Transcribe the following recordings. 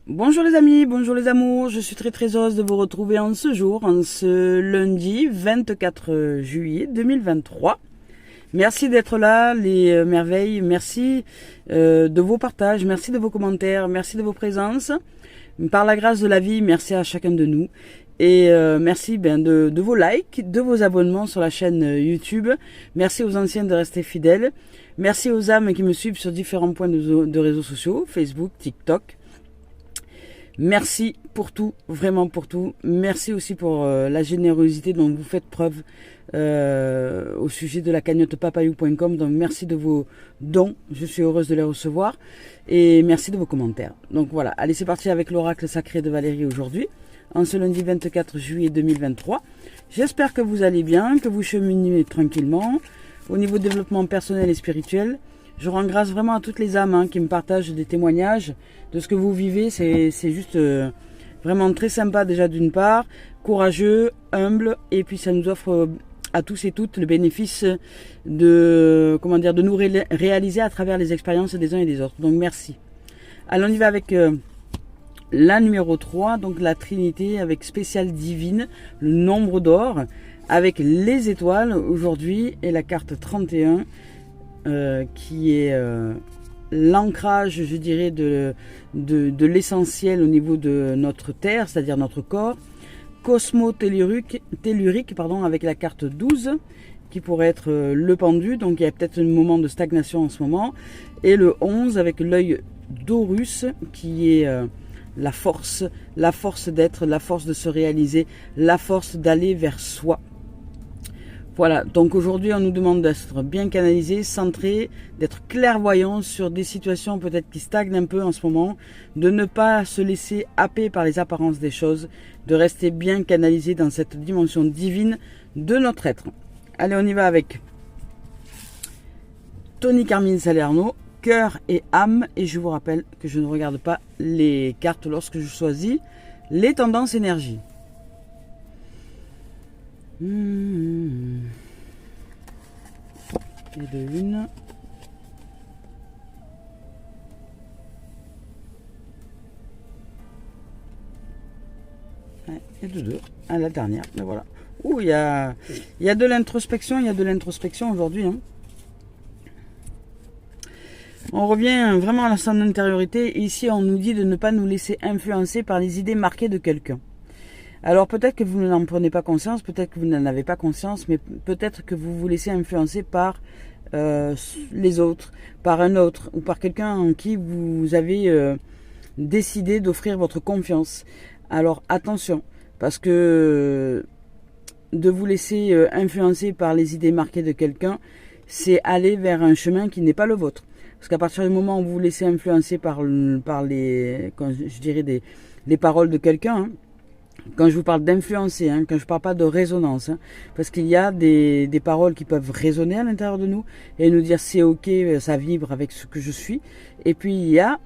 Bonjour les amis, bonjour les amours, je suis très heureuse de vous retrouver en ce lundi 24 juillet 2023. Merci d'être là, les merveilles, merci de vos partages, merci de vos commentaires, merci de vos présences. Par la grâce de la vie, merci à chacun de nous. Et merci de vos likes, de vos abonnements sur la chaîne YouTube. Merci aux anciens de rester fidèles. Merci aux âmes qui me suivent sur différents points de réseaux sociaux, Facebook, TikTok. Merci pour tout, vraiment pour tout. Merci aussi pour la générosité dont vous faites preuve au sujet de la cagnotte papayou.com. Donc merci de vos dons, je suis heureuse de les recevoir. Et merci de vos commentaires. Donc voilà, allez c'est parti avec l'oracle sacré de Valérie aujourd'hui, en ce lundi 24 juillet 2023. J'espère que vous allez bien, que vous cheminez tranquillement. Au niveau développement personnel et spirituel, je rends grâce vraiment à toutes les âmes qui me partagent des témoignages de ce que vous vivez. C'est juste vraiment très sympa déjà d'une part, courageux, humble, et puis ça nous offre à tous et toutes le bénéfice de nous réaliser à travers les expériences des uns et des autres. Donc merci. Alors on y va avec la numéro 3, donc la Trinité avec spéciale divine, le nombre d'or, avec les étoiles aujourd'hui et la carte 31. Qui est l'ancrage, je dirais, de l'essentiel au niveau de notre Terre, c'est-à-dire notre corps. Cosmo-tellurique, avec la carte 12, qui pourrait être le pendu, donc il y a peut-être un moment de stagnation en ce moment. Et le 11 avec l'œil d'Horus, qui est la force d'être, la force de se réaliser, la force d'aller vers soi. Voilà, donc aujourd'hui on nous demande d'être bien canalisé, centré, d'être clairvoyant sur des situations peut-être qui stagnent un peu en ce moment, de ne pas se laisser happer par les apparences des choses, de rester bien canalisé dans cette dimension divine de notre être. Allez, on y va avec Tony Carmine Salerno, cœur et âme, et je vous rappelle que je ne regarde pas les cartes lorsque je choisis les tendances énergie. Et de une. Et de deux. À la dernière. Mais voilà. Ouh, il y a de l'introspection. Il y a de l'introspection aujourd'hui. On revient vraiment à son intériorité. Ici, on nous dit de ne pas nous laisser influencer par les idées marquées de quelqu'un. Alors peut-être que vous n'en prenez pas conscience, peut-être que vous n'en avez pas conscience, mais peut-être que vous vous laissez influencer par les autres, par un autre, ou par quelqu'un en qui vous avez décidé d'offrir votre confiance. Alors attention, parce que de vous laisser influencer par les idées marquées de quelqu'un, c'est aller vers un chemin qui n'est pas le vôtre. Parce qu'à partir du moment où vous vous laissez influencer par les paroles de quelqu'un, quand je vous parle d'influencer, quand je ne parle pas de résonance, parce qu'il y a des paroles qui peuvent résonner à l'intérieur de nous et nous dire c'est ok, ça vibre avec ce que je suis. Et puis il y a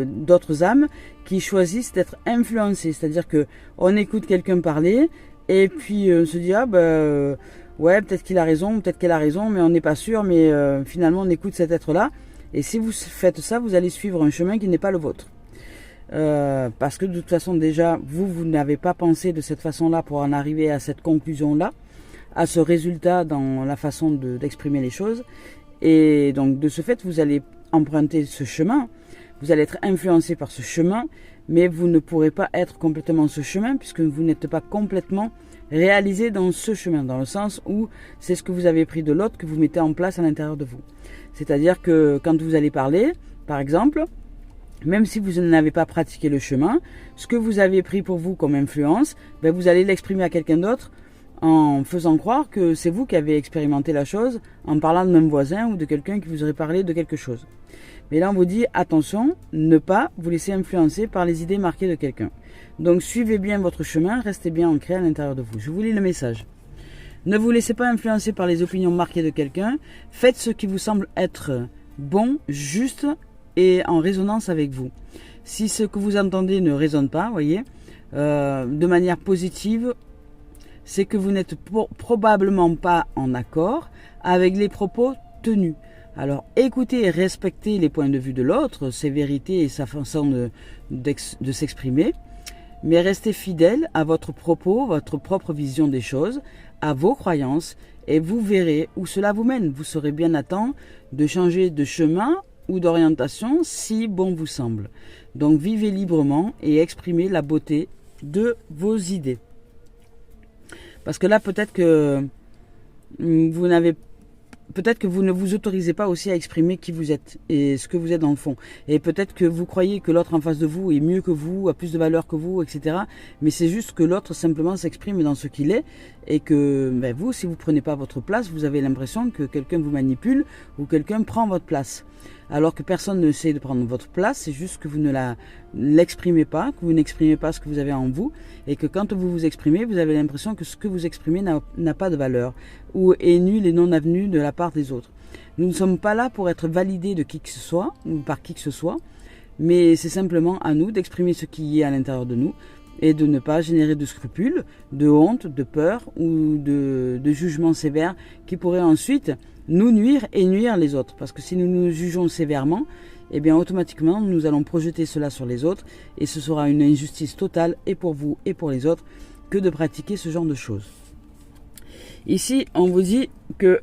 d'autres âmes qui choisissent d'être influencées, c'est-à-dire que on écoute quelqu'un parler et puis on se dit ouais, peut-être qu'il a raison, peut-être qu'elle a raison, mais on n'est pas sûr, mais finalement on écoute cet être-là. Et si vous faites ça, vous allez suivre un chemin qui n'est pas le vôtre. Parce que de toute façon déjà vous n'avez pas pensé de cette façon-là pour en arriver à cette conclusion-là, à ce résultat dans la façon d'exprimer les choses, et donc de ce fait vous allez emprunter ce chemin, vous allez être influencé par ce chemin, mais vous ne pourrez pas être complètement ce chemin puisque vous n'êtes pas complètement réalisé dans ce chemin, dans le sens où c'est ce que vous avez pris de l'autre que vous mettez en place à l'intérieur de vous. C'est-à-dire que quand vous allez parler, par exemple, même si vous n'avez pas pratiqué le chemin, ce que vous avez pris pour vous comme influence, vous allez l'exprimer à quelqu'un d'autre en faisant croire que c'est vous qui avez expérimenté la chose, en parlant de même voisin ou de quelqu'un qui vous aurait parlé de quelque chose. Mais là on vous dit attention, ne pas vous laisser influencer par les idées marquées de quelqu'un. Donc suivez bien votre chemin, restez bien ancré à l'intérieur de vous. Je vous lis le message. Ne vous laissez pas influencer par les opinions marquées de quelqu'un, faites ce qui vous semble être bon, juste et en résonance avec vous. Si ce que vous entendez ne résonne pas, voyez, de manière positive, c'est que vous n'êtes probablement pas en accord avec les propos tenus. Alors écoutez et respectez les points de vue de l'autre, ses vérités et sa façon de s'exprimer, mais restez fidèle à votre propos, votre propre vision des choses, à vos croyances, et vous verrez où cela vous mène. Vous serez bien à temps de changer de chemin ou d'orientation si bon vous semble. Donc vivez librement et exprimez la beauté de vos idées. Parce que là, peut-être que vous ne vous autorisez pas aussi à exprimer qui vous êtes et ce que vous êtes dans le fond. Et peut-être que vous croyez que l'autre en face de vous est mieux que vous, a plus de valeur que vous, etc. Mais c'est juste que l'autre simplement s'exprime dans ce qu'il est et que vous, si vous ne prenez pas votre place, vous avez l'impression que quelqu'un vous manipule ou quelqu'un prend votre place. Alors que personne ne essaie de prendre votre place, c'est juste que vous ne l'exprimez pas, que vous n'exprimez pas ce que vous avez en vous, et que quand vous vous exprimez, vous avez l'impression que ce que vous exprimez n'a pas de valeur, ou est nul et non avenu de la part des autres. Nous ne sommes pas là pour être validés de qui que ce soit, ou par qui que ce soit, mais c'est simplement à nous d'exprimer ce qui est à l'intérieur de nous, et de ne pas générer de scrupules, de honte, de peur, ou de jugements sévères qui pourraient ensuite nous nuire et nuire les autres. Parce que si nous nous jugeons sévèrement, eh bien automatiquement nous allons projeter cela sur les autres et ce sera une injustice totale et pour vous et pour les autres que de pratiquer ce genre de choses. Ici, on vous dit que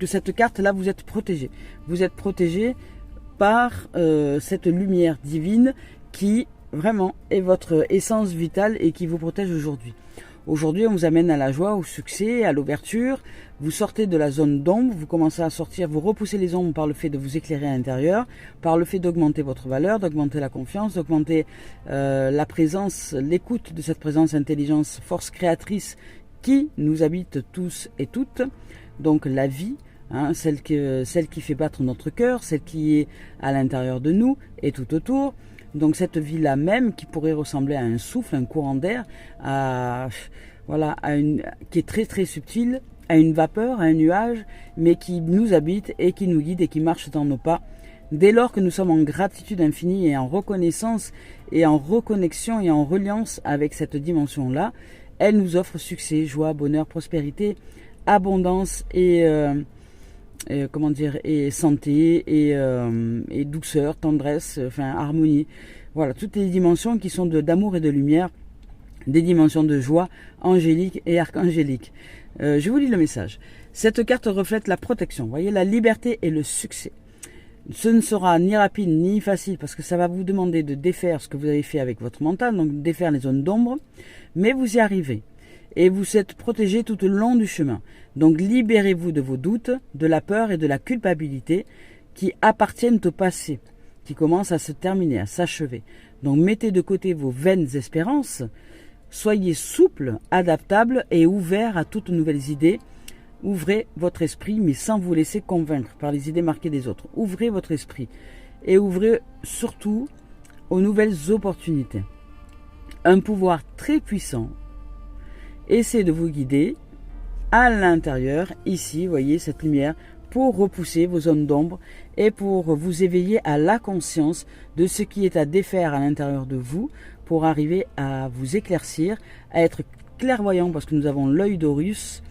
cette carte-là, vous êtes protégé. Vous êtes protégé par cette lumière divine qui vraiment est votre essence vitale et qui vous protège aujourd'hui. Aujourd'hui, on vous amène à la joie, au succès, à l'ouverture. Vous sortez de la zone d'ombre, vous commencez à sortir, vous repoussez les ombres par le fait de vous éclairer à l'intérieur, par le fait d'augmenter votre valeur, d'augmenter la confiance, d'augmenter la présence, l'écoute de cette présence, intelligence, force créatrice qui nous habite tous et toutes. Donc la vie, celle qui fait battre notre cœur, celle qui est à l'intérieur de nous et tout autour. Donc cette vie-là même qui pourrait ressembler à un souffle, un courant d'air, qui est très très subtil, à une vapeur, à un nuage, mais qui nous habite et qui nous guide et qui marche dans nos pas. Dès lors que nous sommes en gratitude infinie et en reconnaissance et en reconnexion et en reliance avec cette dimension-là, elle nous offre succès, joie, bonheur, prospérité, abondance et santé et douceur, tendresse, harmonie. Voilà, toutes les dimensions qui sont d'amour et de lumière, des dimensions de joie angélique et archangélique. Je vous lis le message. Cette carte reflète la protection, voyez, la liberté et le succès. Ce ne sera ni rapide ni facile parce que ça va vous demander de défaire ce que vous avez fait avec votre mental, donc défaire les zones d'ombre, mais vous y arrivez. Et vous êtes protégé tout au long du chemin. Donc libérez-vous de vos doutes, de la peur et de la culpabilité qui appartiennent au passé, qui commencent à se terminer, à s'achever. Donc mettez de côté vos vaines espérances, soyez souple, adaptable et ouvert à toutes nouvelles idées. Ouvrez votre esprit, mais sans vous laisser convaincre par les idées marquées des autres. Ouvrez votre esprit et ouvrez surtout aux nouvelles opportunités. Un pouvoir très puissant essaie de vous guider à l'intérieur, ici, voyez cette lumière, pour repousser vos zones d'ombre et pour vous éveiller à la conscience de ce qui est à défaire à l'intérieur de vous, pour arriver à vous éclaircir, à être clairvoyant, parce que nous avons l'œil d'Horus,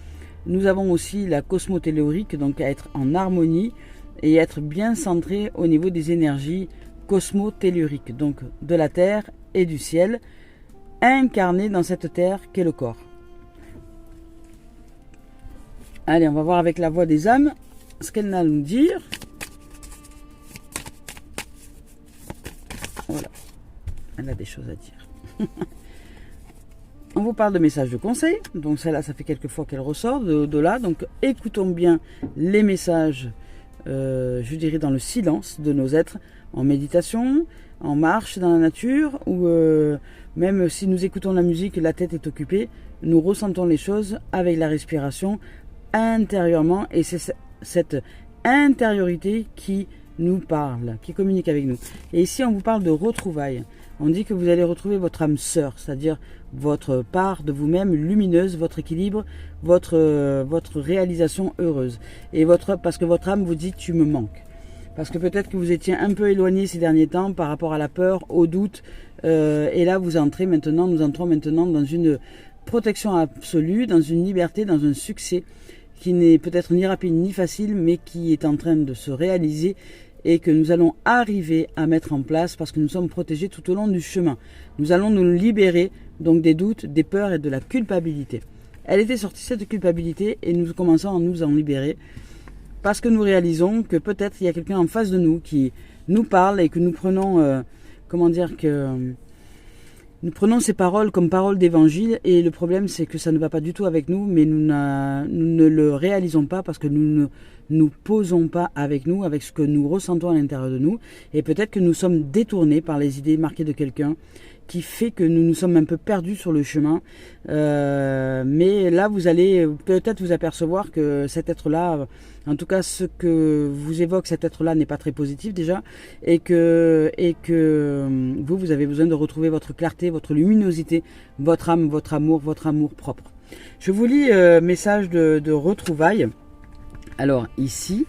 nous avons aussi la cosmotellurique, donc à être en harmonie et être bien centré au niveau des énergies cosmotelluriques, donc de la terre et du ciel, incarné dans cette terre qu'est le corps. Allez, on va voir avec la voix des âmes ce qu'elle a à nous dire. Voilà, elle a des choses à dire. On vous parle de messages de conseil, donc celle-là, ça fait quelques fois qu'elle ressort de là, donc écoutons bien les messages, je dirais dans le silence de nos êtres, en méditation, en marche dans la nature, ou même si nous écoutons la musique, la tête est occupée, nous ressentons les choses avec la respiration, intérieurement, et c'est cette intériorité qui nous parle, qui communique avec nous. Et ici, on vous parle de retrouvailles. On dit que vous allez retrouver votre âme sœur, c'est-à-dire votre part de vous-même lumineuse, votre équilibre, votre réalisation heureuse. Et parce que votre âme vous dit « tu me manques ». Parce que peut-être que vous étiez un peu éloigné ces derniers temps par rapport à la peur, au doute. Et là, nous entrons maintenant dans une protection absolue, dans une liberté, dans un succès qui n'est peut-être ni rapide ni facile, mais qui est en train de se réaliser et que nous allons arriver à mettre en place parce que nous sommes protégés tout au long du chemin. Nous allons nous libérer donc des doutes, des peurs et de la culpabilité. Elle était sortie cette culpabilité et nous commençons à nous en libérer parce que nous réalisons que peut-être il y a quelqu'un en face de nous qui nous parle et que nous prenons, nous prenons ces paroles comme paroles d'évangile et le problème c'est que ça ne va pas du tout avec nous, mais nous ne le réalisons pas parce que nous ne nous posons pas avec nous, avec ce que nous ressentons à l'intérieur de nous, et peut-être que nous sommes détournés par les idées marquées de quelqu'un qui fait que nous nous sommes un peu perdus sur le chemin. Mais là, vous allez peut-être vous apercevoir que cet être-là, en tout cas ce que vous évoque cet être-là n'est pas très positif déjà, et que vous avez besoin de retrouver votre clarté, votre luminosité, votre âme, votre amour propre. Je vous lis message de retrouvailles. Alors ici,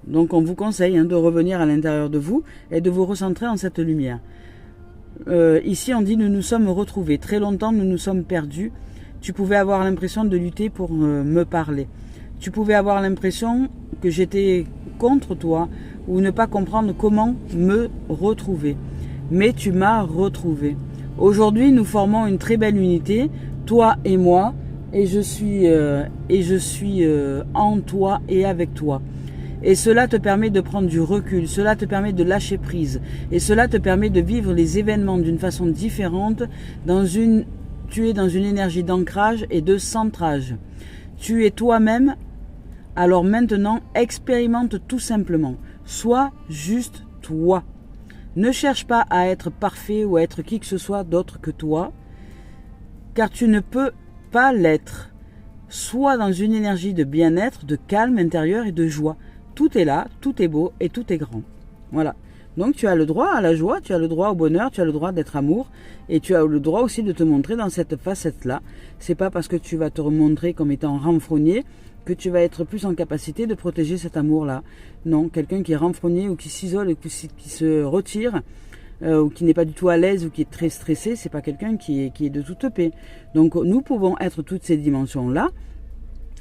donc on vous conseille de revenir à l'intérieur de vous et de vous recentrer en cette lumière. Ici on dit nous nous sommes retrouvés, très longtemps nous nous sommes perdus, tu pouvais avoir l'impression de lutter pour me parler, tu pouvais avoir l'impression que j'étais contre toi ou ne pas comprendre comment me retrouver, mais tu m'as retrouvé. Aujourd'hui nous formons une très belle unité, toi et moi, et je suis en toi et avec toi. Et cela te permet de prendre du recul, cela te permet de lâcher prise, et cela te permet de vivre les événements d'une façon différente. Tu es dans une énergie d'ancrage et de centrage. Tu es toi-même, alors maintenant expérimente tout simplement. Sois juste toi. Ne cherche pas à être parfait ou à être qui que ce soit d'autre que toi, car tu ne peux pas l'être. Sois dans une énergie de bien-être, de calme intérieur et de joie. Tout est là, tout est beau et tout est grand. Voilà. Donc tu as le droit à la joie, tu as le droit au bonheur, tu as le droit d'être amour et tu as le droit aussi de te montrer dans cette facette-là. C'est pas parce que tu vas te montrer comme étant renfrogné que tu vas être plus en capacité de protéger cet amour-là. Non, quelqu'un qui est renfrogné ou qui s'isole ou qui se retire ou qui n'est pas du tout à l'aise ou qui est très stressé, c'est pas quelqu'un qui est de toute paix. Donc nous pouvons être toutes ces dimensions-là.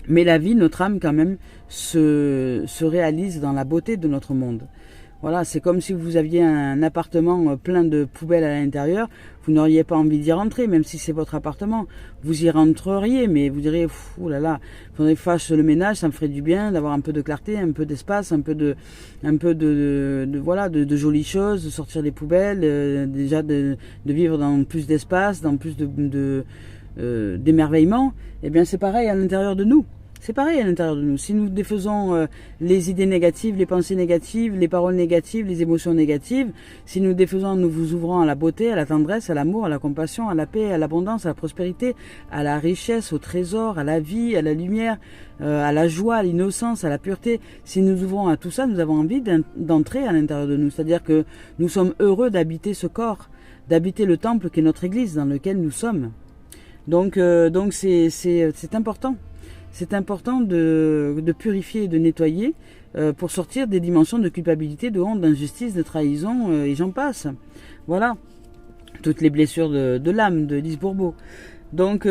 Mais la vie, notre âme quand même, se réalise dans la beauté de notre monde. Voilà, c'est comme si vous aviez un appartement plein de poubelles à l'intérieur, vous n'auriez pas envie d'y rentrer, même si c'est votre appartement. Vous y rentreriez, mais vous direz, oh là là, il faudrait que je fasse le ménage, ça me ferait du bien d'avoir un peu de clarté, un peu d'espace, un peu de jolies choses, de sortir les poubelles, déjà de vivre dans plus d'espace, dans plus d'émerveillement. Eh bien c'est pareil à l'intérieur de nous. C'est pareil à l'intérieur de nous. Si nous défaisons les idées négatives, les pensées négatives, les paroles négatives, les émotions négatives, si nous défaisons en nous vous ouvrant à la beauté, à la tendresse, à l'amour, à la compassion, à la paix, à l'abondance, à la prospérité, à la richesse, au trésor, à la vie, à la lumière, à la joie, à l'innocence, à la pureté, si nous ouvrons à tout ça, nous avons envie d'entrer à l'intérieur de nous. C'est-à-dire que nous sommes heureux d'habiter ce corps, d'habiter le temple qui est notre église dans lequel nous sommes. Donc c'est important. C'est important de purifier et de nettoyer pour sortir des dimensions de culpabilité, de honte, d'injustice, de trahison et j'en passe. Voilà, toutes les blessures de l'âme de Lise Bourbeau. Donc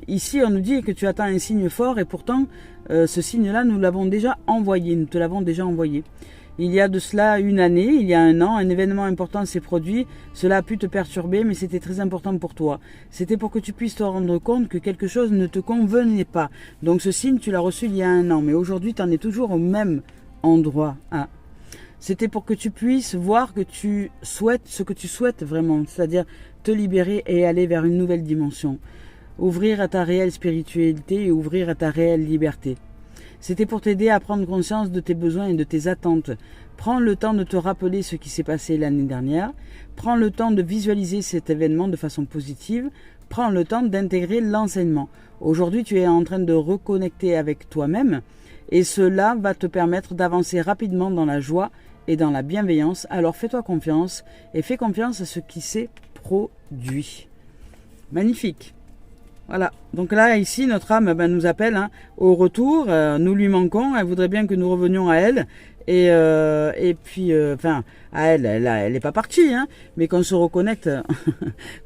ici on nous dit que tu attends un signe fort et pourtant ce signe-là nous l'avons déjà envoyé, nous te l'avons déjà envoyé. Il y a de cela une année, il y a un an, un événement important s'est produit. Cela a pu te perturber, mais c'était très important pour toi. C'était pour que tu puisses te rendre compte que quelque chose ne te convenait pas. Donc ce signe, tu l'as reçu il y a un an, mais aujourd'hui, tu en es toujours au même endroit. Hein. C'était pour que tu puisses voir que tu souhaites ce que tu souhaites vraiment, c'est-à-dire te libérer et aller vers une nouvelle dimension. Ouvrir à ta réelle spiritualité et ouvrir à ta réelle liberté. C'était pour t'aider à prendre conscience de tes besoins et de tes attentes. Prends le temps de te rappeler ce qui s'est passé l'année dernière. Prends le temps de visualiser cet événement de façon positive. Prends le temps d'intégrer l'enseignement. Aujourd'hui, tu es en train de reconnecter avec toi-même et cela va te permettre d'avancer rapidement dans la joie et dans la bienveillance. Alors fais-toi confiance et fais confiance à ce qui s'est produit. Magnifique. Voilà, donc là, ici, notre âme nous appelle au retour, nous lui manquons, elle voudrait bien que nous revenions à elle, Et puis, enfin, à elle est pas partie, hein, mais qu'on se reconnecte,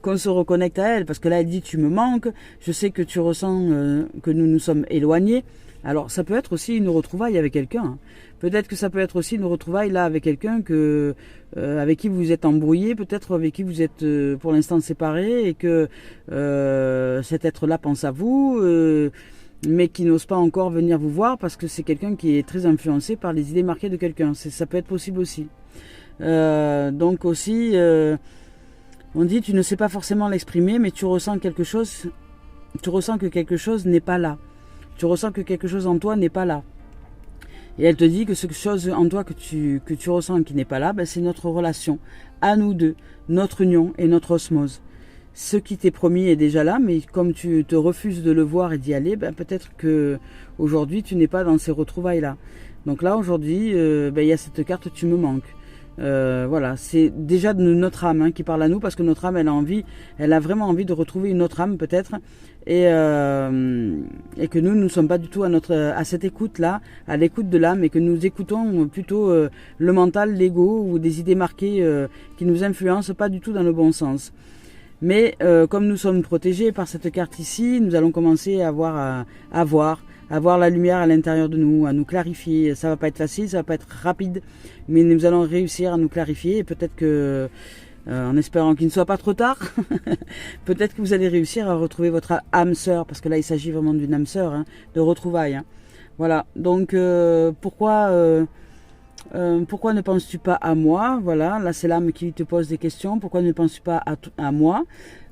qu'on se reconnecte à elle, parce que là, elle dit, tu me manques, je sais que tu ressens que nous nous sommes éloignés. Alors, ça peut être aussi une retrouvaille avec quelqu'un. Hein. Peut-être que ça peut être aussi une retrouvaille là avec quelqu'un que avec qui vous êtes embrouillé, peut-être avec qui vous êtes pour l'instant séparés et que cet être-là pense à vous. Mais qui n'ose pas encore venir vous voir parce que c'est quelqu'un qui est très influencé par les idées marquées de quelqu'un. Ça peut être possible aussi. Donc aussi, on dit tu ne sais pas forcément l'exprimer, mais tu ressens quelque chose. Tu ressens que quelque chose n'est pas là. Tu ressens que quelque chose en toi n'est pas là. Et elle te dit que ce chose en toi que tu ressens qui n'est pas là, ben c'est notre relation à nous deux, notre union et notre osmose. Ce qui t'est promis est déjà là, mais comme tu te refuses de le voir et d'y aller, ben peut-être que aujourd'hui tu n'es pas dans ces retrouvailles-là. Donc là aujourd'hui, il y a cette carte tu me manques. Voilà, c'est déjà de notre âme hein, qui parle à nous parce que notre âme, elle a vraiment envie de retrouver une autre âme peut-être et que nous ne sommes pas du tout à cette écoute-là, à l'écoute de l'âme et que nous écoutons plutôt le mental, l'ego ou des idées marquées qui nous influencent pas du tout dans le bon sens. Mais comme nous sommes protégés par cette carte ici, nous allons commencer à voir la lumière à l'intérieur de nous, à nous clarifier. Ça va pas être facile, ça va pas être rapide, mais nous allons réussir à nous clarifier et peut-être que, en espérant qu'il ne soit pas trop tard, peut-être que vous allez réussir à retrouver votre âme sœur, parce que là il s'agit vraiment d'une âme sœur, hein, de retrouvailles. Hein. Voilà, donc pourquoi ne penses-tu pas à moi? Voilà, là c'est l'âme qui te pose des questions. Pourquoi ne penses-tu pas à moi?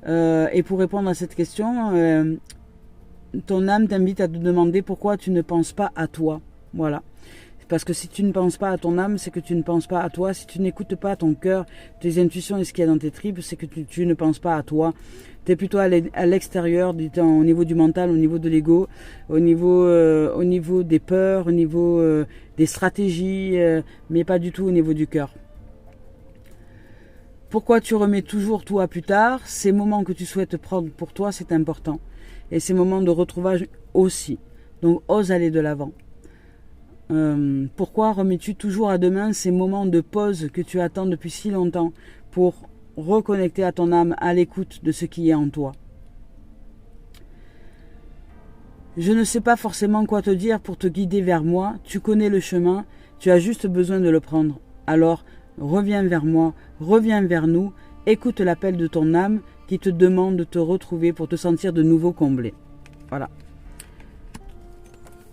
Et pour répondre à cette question, ton âme t'invite à te demander pourquoi tu ne penses pas à toi. Voilà. Parce que si tu ne penses pas à ton âme, c'est que tu ne penses pas à toi. Si tu n'écoutes pas à ton cœur, tes intuitions et ce qu'il y a dans tes tripes, c'est que tu ne penses pas à toi. Tu es plutôt à l'extérieur, au niveau du mental, au niveau de l'ego, au niveau des peurs, au niveau des stratégies, mais pas du tout au niveau du cœur. Pourquoi tu remets toujours tout à plus tard? Ces moments que tu souhaites prendre pour toi, c'est important. Et ces moments de retrouvage aussi. Donc, ose aller de l'avant. Pourquoi remets-tu toujours à demain ces moments de pause que tu attends depuis si longtemps pour reconnecter à ton âme, à l'écoute de ce qui est en toi? Je ne sais pas forcément quoi te dire pour te guider vers moi. Tu connais le chemin, tu as juste besoin de le prendre. Alors, reviens vers moi, reviens vers nous, écoute l'appel de ton âme qui te demande de te retrouver pour te sentir de nouveau comblé. Voilà.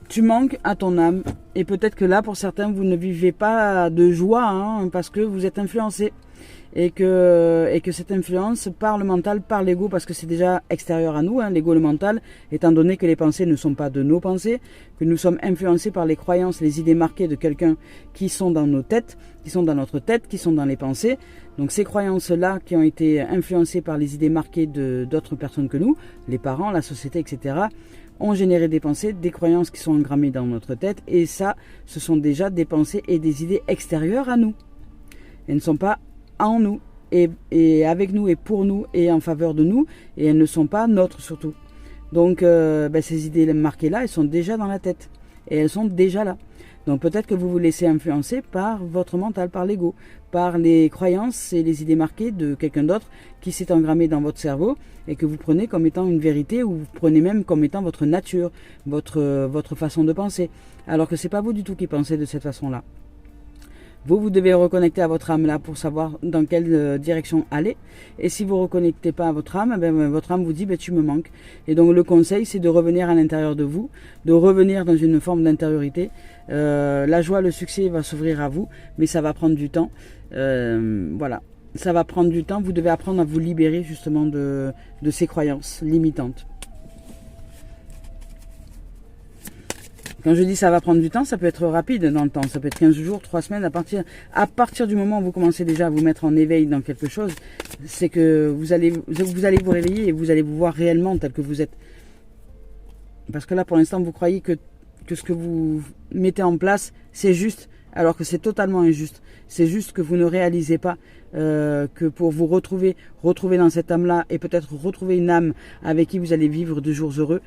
Tu manques à ton âme et peut-être que là, pour certains, vous ne vivez pas de joie hein, parce que vous êtes influencé et que cette influence par le mental, par l'ego, parce que c'est déjà extérieur à nous, hein, l'ego, le mental, étant donné que les pensées ne sont pas de nos pensées, que nous sommes influencés par les croyances, les idées marquées de quelqu'un qui sont dans nos têtes, qui sont dans notre tête, qui sont dans les pensées. Donc ces croyances-là qui ont été influencées par les idées marquées d'autres personnes que nous, les parents, la société, etc., ont généré des pensées, des croyances qui sont engrammées dans notre tête. Et ça, ce sont déjà des pensées et des idées extérieures à nous. Elles ne sont pas en nous, et avec nous, et pour nous, et en faveur de nous. Et elles ne sont pas nôtres surtout. Donc ces idées marquées-là, elles sont déjà dans la tête. Et elles sont déjà là. Donc peut-être que vous vous laissez influencer par votre mental, par l'ego, par les croyances et les idées marquées de quelqu'un d'autre qui s'est engrammé dans votre cerveau et que vous prenez comme étant une vérité ou vous prenez même comme étant votre nature, votre façon de penser. Alors que c'est pas vous du tout qui pensez de cette façon-là. Vous devez reconnecter à votre âme là pour savoir dans quelle direction aller. Et si vous ne reconnectez pas à votre âme, votre âme vous dit tu me manques. Et donc le conseil c'est de revenir à l'intérieur de vous, de revenir dans une forme d'intériorité. La joie, le succès va s'ouvrir à vous, mais ça va prendre du temps. Voilà, ça va prendre du temps. Vous devez apprendre à vous libérer justement de ces croyances limitantes. Quand je dis ça va prendre du temps, ça peut être rapide dans le temps. Ça peut être 15 jours, 3 semaines. À partir du moment où vous commencez déjà à vous mettre en éveil dans quelque chose, c'est que vous allez vous réveiller et vous allez vous voir réellement tel que vous êtes. Parce que là, pour l'instant, vous croyez que ce que vous mettez en place, c'est juste, alors que c'est totalement injuste. C'est juste que vous ne réalisez pas que pour vous retrouver dans cette âme-là et peut-être retrouver une âme avec qui vous allez vivre de jours heureux,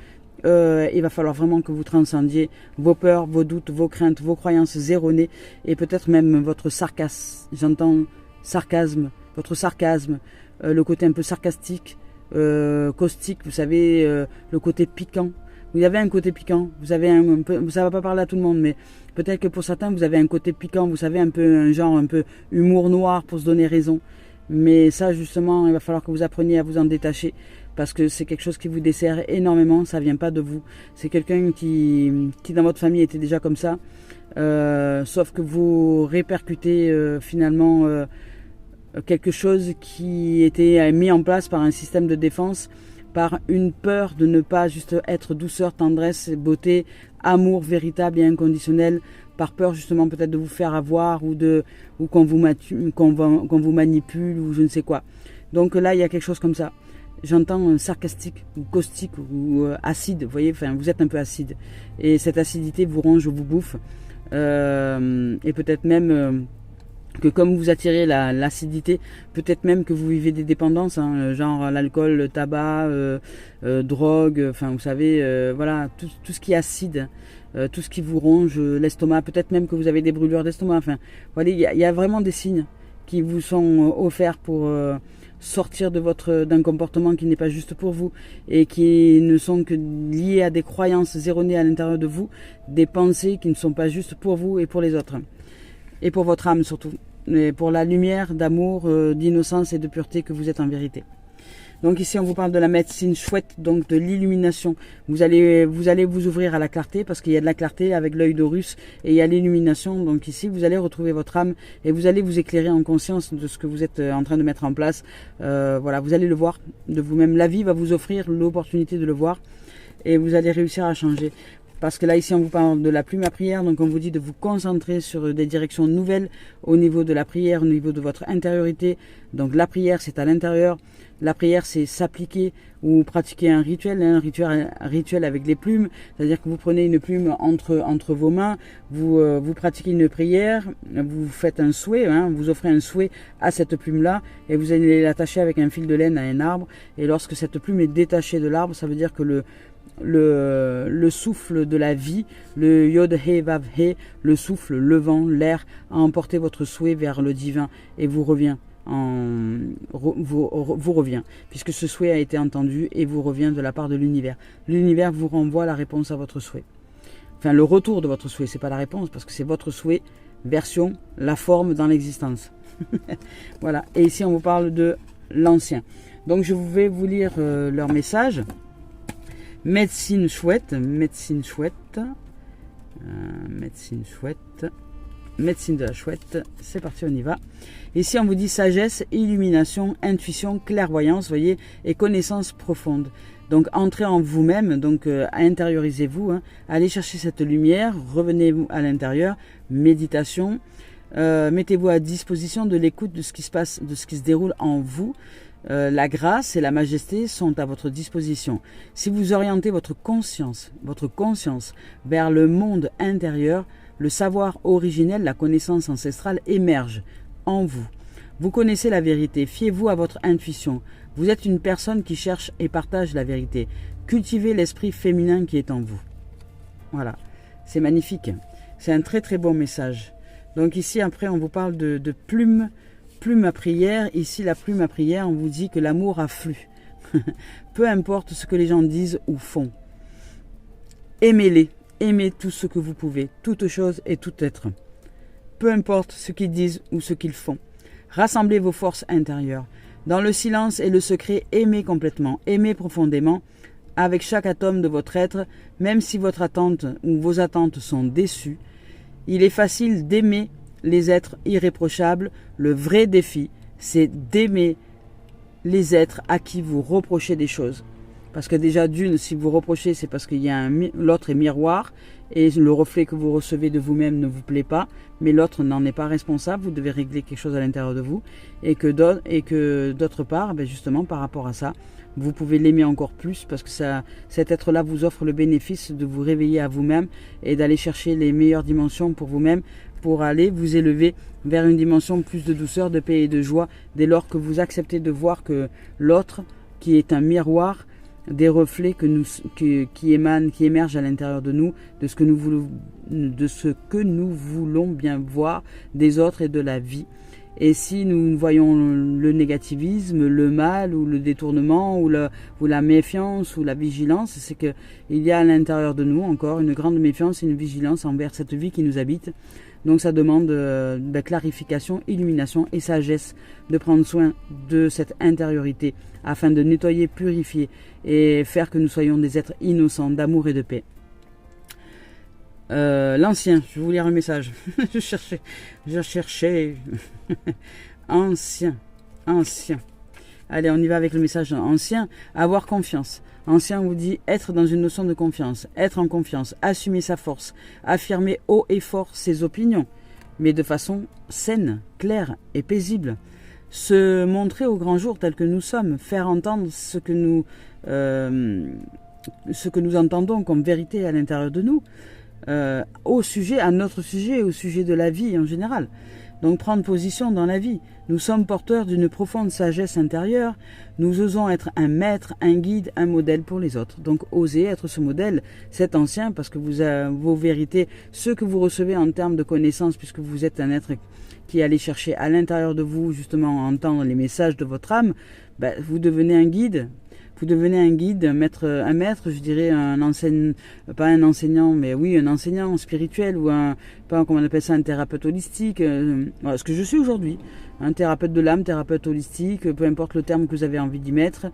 il va falloir vraiment que vous transcendiez vos peurs, vos doutes, vos craintes, vos croyances erronées et peut-être même votre sarcasme. J'entends sarcasme, votre sarcasme, le côté un peu sarcastique, caustique, vous savez, le côté piquant. Vous avez un côté piquant, vous avez un peu, ça va pas parler à tout le monde, mais peut-être que pour certains vous avez un côté piquant, vous savez, un peu un genre un peu humour noir pour se donner raison. Mais ça justement, il va falloir que vous appreniez à vous en détacher parce que c'est quelque chose qui vous dessert énormément, ça vient pas de vous. C'est quelqu'un qui dans votre famille était déjà comme ça, sauf que vous répercutez finalement quelque chose qui était mis en place par un système de défense, par une peur de ne pas juste être douceur, tendresse, beauté, amour véritable et inconditionnel, par peur justement peut-être de vous faire avoir ou qu'on vous manipule ou je ne sais quoi. Donc là, il y a quelque chose comme ça. J'entends sarcastique ou caustique ou acide, vous voyez, enfin, vous êtes un peu acide. Et cette acidité vous ronge, vous bouffe. Et peut-être même que comme vous attirez l'acidité, peut-être même que vous vivez des dépendances, hein, genre l'alcool, le tabac, drogue, enfin vous savez, voilà, tout ce qui est acide, tout ce qui vous ronge l'estomac, peut-être même que vous avez des brûlures d'estomac, enfin, voilà, il y a vraiment des signes qui vous sont offerts pour sortir d'un comportement qui n'est pas juste pour vous et qui ne sont que liés à des croyances erronées à l'intérieur de vous, des pensées qui ne sont pas justes pour vous et pour les autres. Et pour votre âme surtout, et pour la lumière d'amour, d'innocence et de pureté que vous êtes en vérité. Donc ici on vous parle de la médecine chouette, donc de l'illumination. Vous allez vous ouvrir à la clarté parce qu'il y a de la clarté avec l'œil d'Horus et il y a l'illumination. Donc ici vous allez retrouver votre âme et vous allez vous éclairer en conscience de ce que vous êtes en train de mettre en place. Voilà, vous allez le voir de vous-même. La vie va vous offrir l'opportunité de le voir et vous allez réussir à changer. Parce que là, ici, on vous parle de la plume à prière. Donc, on vous dit de vous concentrer sur des directions nouvelles au niveau de la prière, au niveau de votre intériorité. Donc, la prière, c'est à l'intérieur. La prière, c'est s'appliquer ou pratiquer un rituel avec les plumes. C'est-à-dire que vous prenez une plume entre vos mains, vous pratiquez une prière, vous faites un souhait, hein, vous offrez un souhait à cette plume-là et vous allez l'attacher avec un fil de laine à un arbre. Et lorsque cette plume est détachée de l'arbre, ça veut dire que le souffle de la vie, le Yod He Vav He, le souffle, le vent, l'air, a emporté votre souhait vers le divin et vous revient, puisque ce souhait a été entendu et vous revient de la part de l'univers. L'univers vous renvoie la réponse à votre souhait. Enfin, le retour de votre souhait, c'est pas la réponse, parce que c'est votre souhait, version, la forme dans l'existence. Voilà, et ici on vous parle de l'ancien. Donc je vais vous lire leur message. Médecine chouette, médecine chouette, médecine chouette, médecine de la chouette, c'est parti, on y va. Ici, on vous dit sagesse, illumination, intuition, clairvoyance, voyez, et connaissance profonde. Donc, entrez en vous-même, donc intériorisez-vous, hein, allez chercher cette lumière, revenez à l'intérieur, méditation, mettez-vous à disposition de l'écoute de ce qui se passe, de ce qui se déroule en vous. La grâce et la majesté sont à votre disposition. Si vous orientez votre conscience vers le monde intérieur, le savoir originel, la connaissance ancestrale émerge en vous. Vous connaissez la vérité, fiez-vous à votre intuition. Vous êtes une personne qui cherche et partage la vérité. Cultivez l'esprit féminin qui est en vous. Voilà, c'est magnifique. C'est un très très bon message. Donc ici, après, on vous parle de plume à prière. Ici, la plume à prière, on vous dit que l'amour afflue. Peu importe ce que les gens disent ou font. Aimez-les. Aimez tout ce que vous pouvez, toute chose et tout être. Peu importe ce qu'ils disent ou ce qu'ils font. Rassemblez vos forces intérieures. Dans le silence et le secret, aimez complètement, aimez profondément, avec chaque atome de votre être, même si votre attente ou vos attentes sont déçues. Il est facile d'aimer les êtres irréprochables. Le vrai défi, c'est d'aimer les êtres à qui vous reprochez des choses. Parce que déjà, d'une, si vous reprochez, c'est parce qu'il y a l'autre est miroir et le reflet que vous recevez de vous-même ne vous plaît pas, mais l'autre n'en est pas responsable. Vous devez régler quelque chose à l'intérieur de vous et que d'autre part, justement, par rapport à ça, vous pouvez l'aimer encore plus parce que cet être-là vous offre le bénéfice de vous réveiller à vous-même et d'aller chercher les meilleures dimensions pour vous-même, pour aller vous élever vers une dimension plus de douceur, de paix et de joie, dès lors que vous acceptez de voir que l'autre, qui est un miroir, des reflets qui émergent à l'intérieur de nous, de ce que nous voulons bien voir des autres et de la vie. Et si nous voyons le négativisme, le mal ou le détournement ou la méfiance ou la vigilance, c'est qu'il y a à l'intérieur de nous encore une grande méfiance et une vigilance envers cette vie qui nous habite. Donc ça demande clarification, illumination et sagesse de prendre soin de cette intériorité afin de nettoyer, purifier et faire que nous soyons des êtres innocents d'amour et de paix. L'ancien, je vais vous lire un message. je cherchais. Ancien. Allez, on y va avec le message ancien. Avoir confiance. Ancien vous dit être dans une notion de confiance, être en confiance, assumer sa force, affirmer haut et fort ses opinions, mais de façon saine, claire et paisible. Se montrer au grand jour tel que nous sommes, faire entendre ce que nous entendons comme vérité à l'intérieur de nous, à notre sujet, au sujet de la vie en général. Donc prendre position dans la vie. Nous sommes porteurs d'une profonde sagesse intérieure. Nous osons être un maître, un guide, un modèle pour les autres. Donc osez être ce modèle, cet ancien, parce que vos vérités, ce que vous recevez en termes de connaissances, puisque vous êtes un être qui allez chercher à l'intérieur de vous justement à entendre les messages de votre âme, vous devenez un guide. Vous devenez un guide, un maître, je dirais, pas un enseignant, mais oui, un enseignant spirituel ou comment on appelle ça, un thérapeute holistique, ce que je suis aujourd'hui. Un thérapeute de l'âme, thérapeute holistique, peu importe le terme que vous avez envie d'y mettre,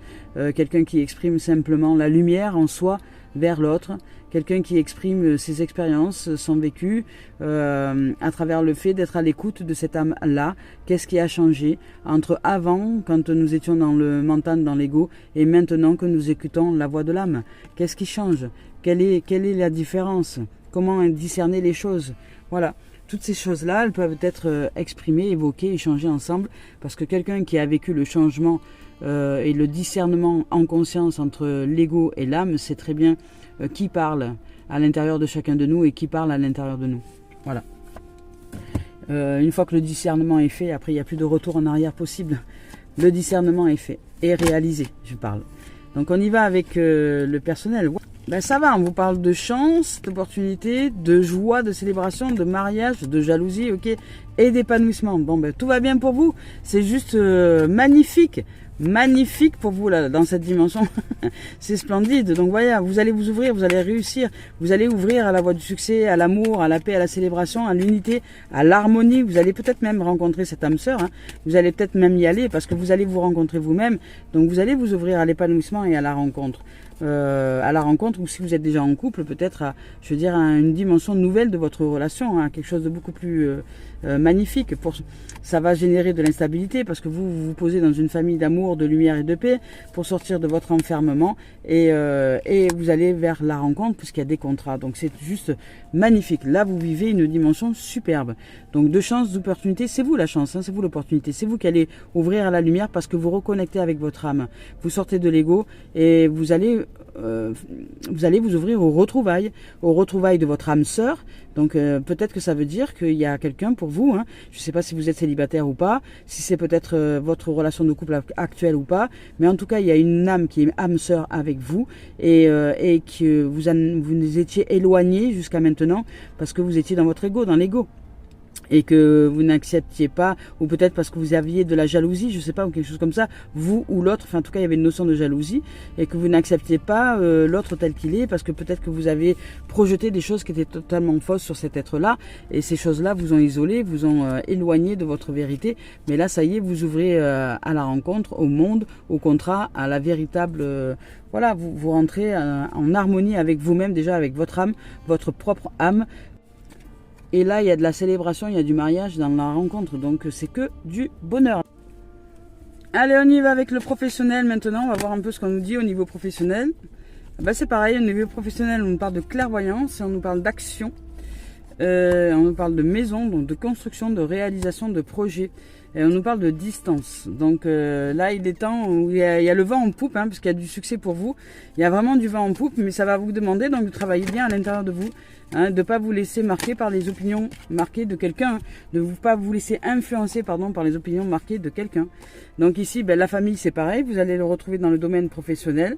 quelqu'un qui exprime simplement la lumière en soi vers l'autre, quelqu'un qui exprime ses expériences, son vécu, à travers le fait d'être à l'écoute de cette âme-là. Qu'est-ce qui a changé entre avant, quand nous étions dans le mental, dans l'ego, et maintenant que nous écoutons la voix de l'âme? Qu'est-ce qui change? Quelle est la différence? Comment discerner les choses? Voilà. Toutes ces choses-là, elles peuvent être exprimées, évoquées, échangées ensemble, parce que quelqu'un qui a vécu le changement et le discernement en conscience entre l'ego et l'âme sait très bien qui parle à l'intérieur de chacun de nous et qui parle à l'intérieur de nous. Voilà. Une fois que le discernement est fait, après il n'y a plus de retour en arrière possible. Le discernement est fait et réalisé, je parle. Donc on y va avec le personnel. Ça va, on vous parle de chance, d'opportunité, de joie, de célébration, de mariage, de jalousie, ok, et d'épanouissement. Tout va bien pour vous. C'est juste magnifique pour vous là, dans cette dimension. C'est splendide. Donc voilà, vous allez vous ouvrir, vous allez réussir, vous allez ouvrir à la voie du succès, à l'amour, à la paix, à la célébration, à l'unité, à l'harmonie. Vous allez peut-être même rencontrer cette âme sœur. Vous allez peut-être même y aller parce que vous allez vous rencontrer vous-même. Donc vous allez vous ouvrir à l'épanouissement et à la rencontre. Ou si vous êtes déjà en couple, peut-être à une dimension nouvelle de votre relation, quelque chose de beaucoup plus magnifique. Ça va générer de l'instabilité parce que vous vous posez dans une famille d'amour, de lumière et de paix pour sortir de votre enfermement et vous allez vers la rencontre puisqu'il y a des contrats. Donc c'est juste magnifique. Là, vous vivez une dimension superbe. Donc de chance, d'opportunité, c'est vous la chance, c'est vous l'opportunité. C'est vous qui allez ouvrir à la lumière parce que vous reconnectez avec votre âme. Vous sortez de l'ego et vous allez vous ouvrir aux retrouvailles de votre âme sœur. Donc peut-être que ça veut dire qu'il y a quelqu'un pour vous. Je ne sais pas si vous êtes célibataire ou pas, si c'est peut-être votre relation de couple actuelle ou pas, mais en tout cas il y a une âme qui est âme sœur avec vous et que vous étiez éloigné jusqu'à maintenant parce que vous étiez dans votre ego, dans l'ego. Et que vous n'acceptiez pas, ou peut-être parce que vous aviez de la jalousie, je sais pas, ou quelque chose comme ça, vous ou l'autre, en tout cas il y avait une notion de jalousie, et que vous n'acceptiez pas l'autre tel qu'il est, parce que peut-être que vous avez projeté des choses qui étaient totalement fausses sur cet être-là, et ces choses-là vous ont isolé, vous ont éloigné de votre vérité, mais là ça y est, vous ouvrez à la rencontre, au monde, au contrat, à la véritable... vous rentrez en harmonie avec vous-même, déjà avec votre âme, votre propre âme. Et là, il y a de la célébration, il y a du mariage dans la rencontre. Donc, c'est que du bonheur. Allez, on y va avec le professionnel maintenant. On va voir un peu ce qu'on nous dit au niveau professionnel. C'est pareil, au niveau professionnel, on nous parle de clairvoyance et on nous parle d'action. On nous parle de maison, donc de construction, de réalisation de projets. Et on nous parle de distance. Donc là, il est temps où il y a le vent en poupe, parce qu'il y a du succès pour vous. Il y a vraiment du vent en poupe, mais ça va vous demander donc de travailler bien à l'intérieur de vous. hein, de ne pas vous laisser marquer par les opinions marquées de quelqu'un, de ne pas vous laisser influencer par les opinions marquées de quelqu'un. Donc ici, la famille c'est pareil, vous allez le retrouver dans le domaine professionnel.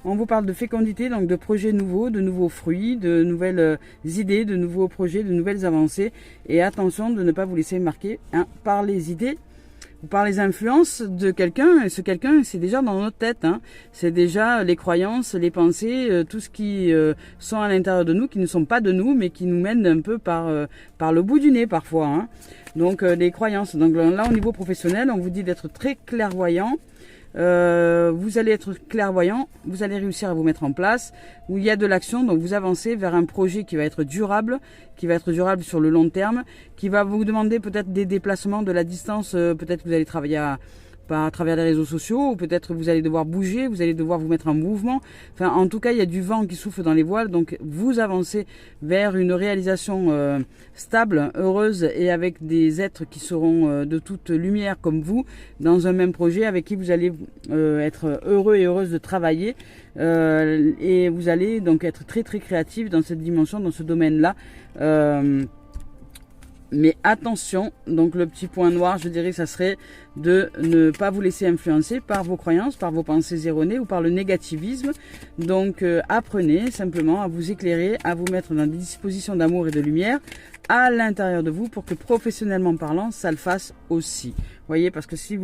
On vous parle de fécondité, donc de projets nouveaux, de nouveaux fruits, de nouvelles idées, de nouveaux projets, de nouvelles avancées. Et attention de ne pas vous laisser marquer par les idées ou par les influences de quelqu'un. Et ce quelqu'un, c'est déjà dans notre tête. C'est déjà les croyances, les pensées, tout ce qui sont à l'intérieur de nous, qui ne sont pas de nous, mais qui nous mènent un peu par le bout du nez parfois. Donc les croyances. Donc là, au niveau professionnel, on vous dit d'être très clairvoyant. Vous allez être clairvoyant, vous allez réussir à vous mettre en place, où il y a de l'action, donc vous avancez vers un projet qui va être durable sur le long terme, qui va vous demander peut-être des déplacements, de la distance, peut-être que vous allez travailler à travers les réseaux sociaux, ou peut-être vous allez devoir bouger, vous allez devoir vous mettre en mouvement. Enfin, en tout cas, il y a du vent qui souffle dans les voiles, donc vous avancez vers une réalisation stable, heureuse, et avec des êtres qui seront de toute lumière comme vous, dans un même projet, avec qui vous allez être heureux et heureuse de travailler, et vous allez donc être très très créatif dans cette dimension, dans ce domaine-là. Mais attention, donc le petit point noir, je dirais, ça serait de ne pas vous laisser influencer par vos croyances, par vos pensées erronées ou par le négativisme. Donc apprenez simplement à vous éclairer, à vous mettre dans des dispositions d'amour et de lumière à l'intérieur de vous pour que professionnellement parlant, ça le fasse aussi. Vous voyez, parce que s'il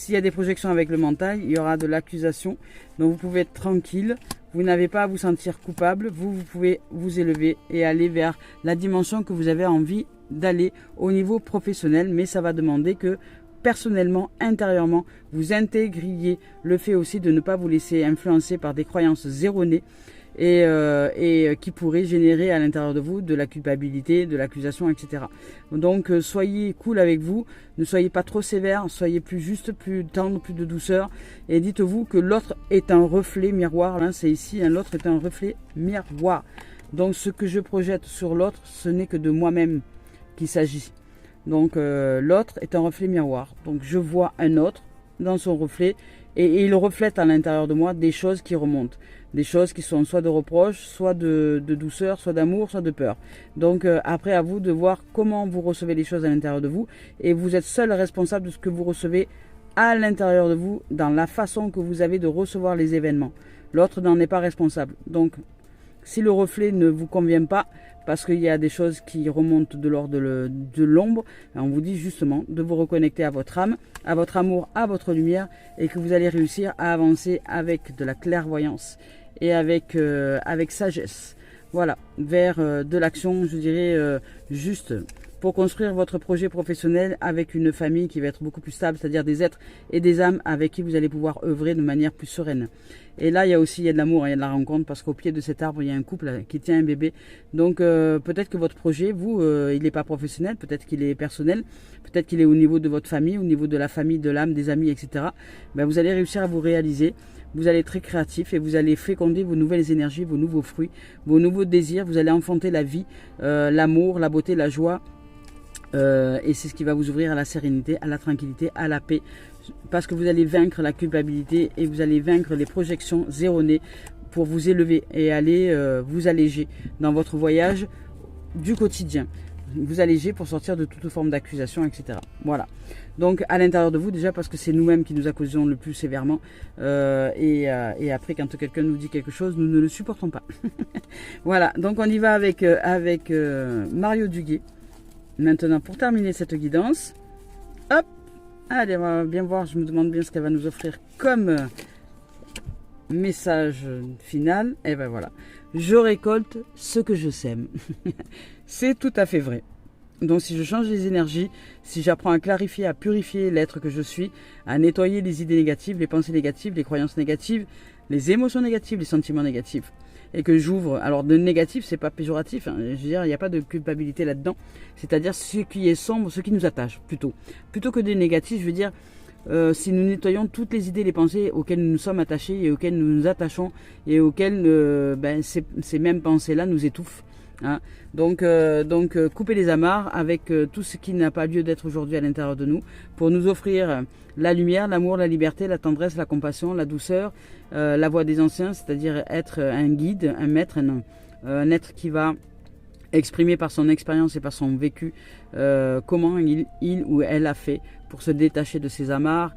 y a des projections avec le mental, il y aura de l'accusation. Donc vous pouvez être tranquille. Vous n'avez pas à vous sentir coupable. Vous pouvez vous élever et aller vers la dimension que vous avez envie d'aller au niveau professionnel. Mais ça va demander que personnellement, intérieurement, vous intégriez le fait aussi de ne pas vous laisser influencer par des croyances erronées et qui pourraient générer à l'intérieur de vous de la culpabilité, de l'accusation, etc. Donc soyez cool avec vous, ne soyez pas trop sévère, soyez plus juste, plus tendre, plus de douceur, et dites-vous que l'autre est un reflet miroir. Là, c'est ici, l'autre est un reflet miroir. Donc ce que je projette sur l'autre, ce n'est que de moi-même qu'il s'agit. Donc l'autre est un reflet miroir. Donc je vois un autre dans son reflet et il reflète à l'intérieur de moi des choses qui remontent. Des choses qui sont soit de reproche, soit de douceur, soit d'amour, soit de peur. Donc après, à vous de voir comment vous recevez les choses à l'intérieur de vous. Et vous êtes seul responsable de ce que vous recevez à l'intérieur de vous, dans la façon que vous avez de recevoir les événements. L'autre n'en est pas responsable. Donc si le reflet ne vous convient pas, parce qu'il y a des choses qui remontent de l'ordre de l'ombre, on vous dit justement de vous reconnecter à votre âme, à votre amour, à votre lumière, et que vous allez réussir à avancer avec de la clairvoyance et avec sagesse. Voilà, vers de l'action, je dirais, juste pour construire votre projet professionnel avec une famille qui va être beaucoup plus stable, c'est-à-dire des êtres et des âmes avec qui vous allez pouvoir œuvrer de manière plus sereine. Et là, il y a aussi de l'amour, il y a de la rencontre, parce qu'au pied de cet arbre, il y a un couple qui tient un bébé. Donc peut-être que votre projet, vous, il n'est pas professionnel, peut-être qu'il est personnel, peut-être qu'il est au niveau de votre famille, au niveau de la famille, de l'âme, des amis, etc. Ben, vous allez réussir à vous réaliser. Vous allez être très créatif et vous allez féconder vos nouvelles énergies, vos nouveaux fruits, vos nouveaux désirs. Vous allez enfanter la vie, l'amour, la beauté, la joie. Et c'est ce qui va vous ouvrir à la sérénité, à la tranquillité, à la paix. Parce que vous allez vaincre la culpabilité et vous allez vaincre les projections erronées pour vous élever et aller vous alléger dans votre voyage du quotidien. Vous alléger pour sortir de toute forme d'accusation, etc. Voilà. Donc à l'intérieur de vous déjà, parce que c'est nous-mêmes qui nous accusons le plus sévèrement. Et après, quand quelqu'un nous dit quelque chose, nous ne le supportons pas. Voilà. Donc on y va avec Mario Duguay. Maintenant, pour terminer cette guidance, hop, allez, on va bien voir, je me demande bien ce qu'elle va nous offrir comme message final. Et ben voilà, je récolte ce que je sème. C'est tout à fait vrai. Donc si je change les énergies, si j'apprends à clarifier, à purifier l'être que je suis, à nettoyer les idées négatives, les pensées négatives, les croyances négatives, les émotions négatives, les sentiments négatifs, et que j'ouvre, alors de négatif, c'est pas péjoratif, je veux dire, il n'y a pas de culpabilité là-dedans, c'est-à-dire ce qui est sombre, ce qui nous attache, plutôt que des négatifs, je veux dire, si nous nettoyons toutes les idées, les pensées auxquelles nous sommes attachés et auxquelles nous nous attachons, et auxquelles ces mêmes pensées-là nous étouffent. Hein. Donc couper les amarres avec tout ce qui n'a pas lieu d'être aujourd'hui à l'intérieur de nous, pour nous offrir la lumière, l'amour, la liberté, la tendresse, la compassion, la douceur, la voix des anciens, c'est-à-dire être un guide, un maître, un être qui va exprimer par son expérience et par son vécu comment il ou elle a fait pour se détacher de ces amarres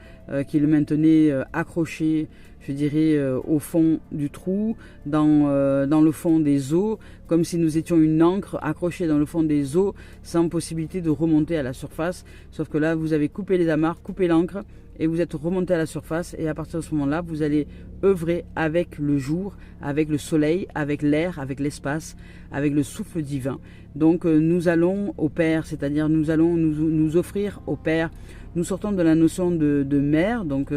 qui le maintenaient accroché, je dirais, au fond du trou, dans le fond des eaux, comme si nous étions une ancre accrochée dans le fond des eaux sans possibilité de remonter à la surface. Sauf que là, vous avez coupé les amarres, coupé l'ancre et vous êtes remonté à la surface, et à partir de ce moment-là, vous allez œuvrer avec le jour, avec le soleil, avec l'air, avec l'espace, avec le souffle divin. Donc nous allons au Père, c'est-à-dire nous allons nous offrir au Père. Nous sortons de la notion de mère, donc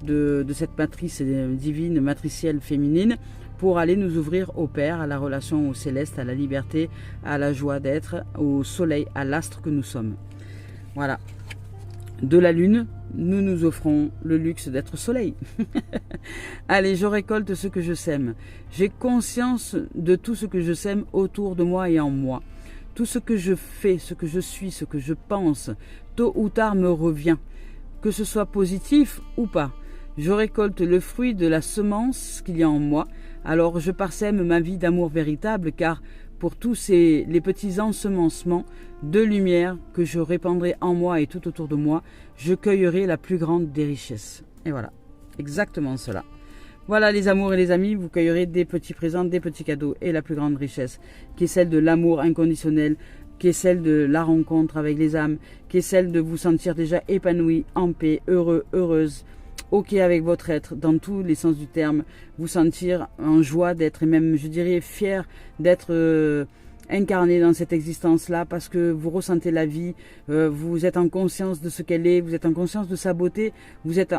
de cette matrice divine, matricielle féminine, pour aller nous ouvrir au Père, à la relation au céleste, à la liberté, à la joie d'être, au soleil, à l'astre que nous sommes. Voilà. De la lune, nous nous offrons le luxe d'être soleil. Allez, je récolte ce que je sème. J'ai conscience de tout ce que je sème autour de moi et en moi. Tout ce que je fais, ce que je suis, ce que je pense, tôt ou tard me revient, que ce soit positif ou pas. Je récolte le fruit de la semence qu'il y a en moi. Alors je parsème ma vie d'amour véritable, car pour tous les petits ensemencements de lumière que je répandrai en moi et tout autour de moi, je cueillerai la plus grande des richesses. Et voilà, exactement cela. Voilà les amours et les amis, vous cueillerez des petits présents, des petits cadeaux et la plus grande richesse, qui est celle de l'amour inconditionnel, qui est celle de la rencontre avec les âmes, qui est celle de vous sentir déjà épanoui, en paix, heureux, heureuse, ok avec votre être, dans tous les sens du terme, vous sentir en joie d'être, et même je dirais fier d'être incarné dans cette existence-là, parce que vous ressentez la vie, vous êtes en conscience de ce qu'elle est, vous êtes en conscience de sa beauté, vous êtes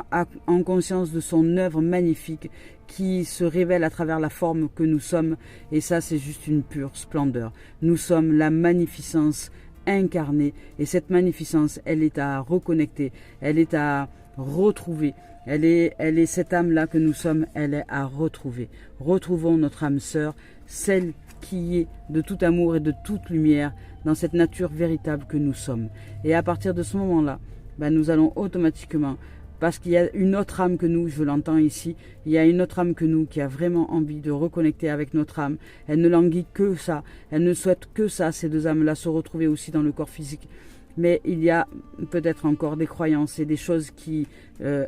en conscience de son œuvre magnifique qui se révèle à travers la forme que nous sommes, et ça c'est juste une pure splendeur. Nous sommes la magnificence incarnée, et cette magnificence, elle est à reconnecter, elle est à retrouver. Elle est cette âme-là que nous sommes, elle est à retrouver. Retrouvons notre âme sœur, celle qui est de tout amour et de toute lumière dans cette nature véritable que nous sommes. Et à partir de ce moment-là, nous allons automatiquement, parce qu'il y a une autre âme que nous, je l'entends ici, il y a une autre âme que nous qui a vraiment envie de reconnecter avec notre âme. Elle ne languit que ça, elle ne souhaite que ça, ces deux âmes-là, se retrouver aussi dans le corps physique. Mais il y a peut-être encore des croyances et des choses qui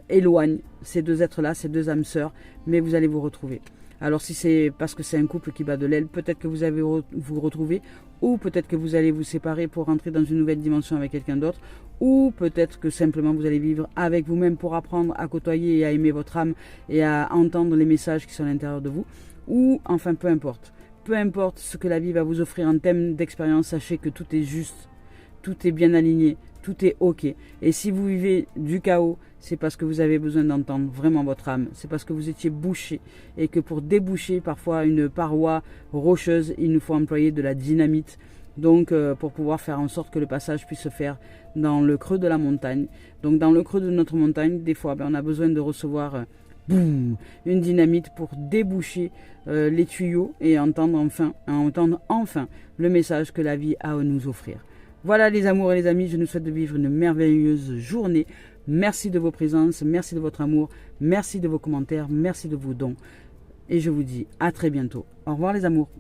éloignent ces deux êtres-là, ces deux âmes sœurs, mais vous allez vous retrouver. Alors si c'est parce que c'est un couple qui bat de l'aile, peut-être que vous allez vous retrouver, ou peut-être que vous allez vous séparer pour rentrer dans une nouvelle dimension avec quelqu'un d'autre, ou peut-être que simplement vous allez vivre avec vous-même pour apprendre à côtoyer et à aimer votre âme et à entendre les messages qui sont à l'intérieur de vous, ou enfin peu importe. Peu importe ce que la vie va vous offrir en termes d'expérience, sachez que tout est juste. Tout est bien aligné, tout est ok. Et si vous vivez du chaos, c'est parce que vous avez besoin d'entendre vraiment votre âme. C'est parce que vous étiez bouché. Et que pour déboucher parfois une paroi rocheuse, il nous faut employer de la dynamite. Donc pour pouvoir faire en sorte que le passage puisse se faire dans le creux de la montagne. Donc dans le creux de notre montagne, des fois on a besoin de recevoir boum, une dynamite pour déboucher les tuyaux et entendre enfin le message que la vie a à nous offrir. Voilà les amours et les amis, je nous souhaite de vivre une merveilleuse journée. Merci de vos présences, merci de votre amour, merci de vos commentaires, merci de vos dons. Et je vous dis à très bientôt. Au revoir les amours.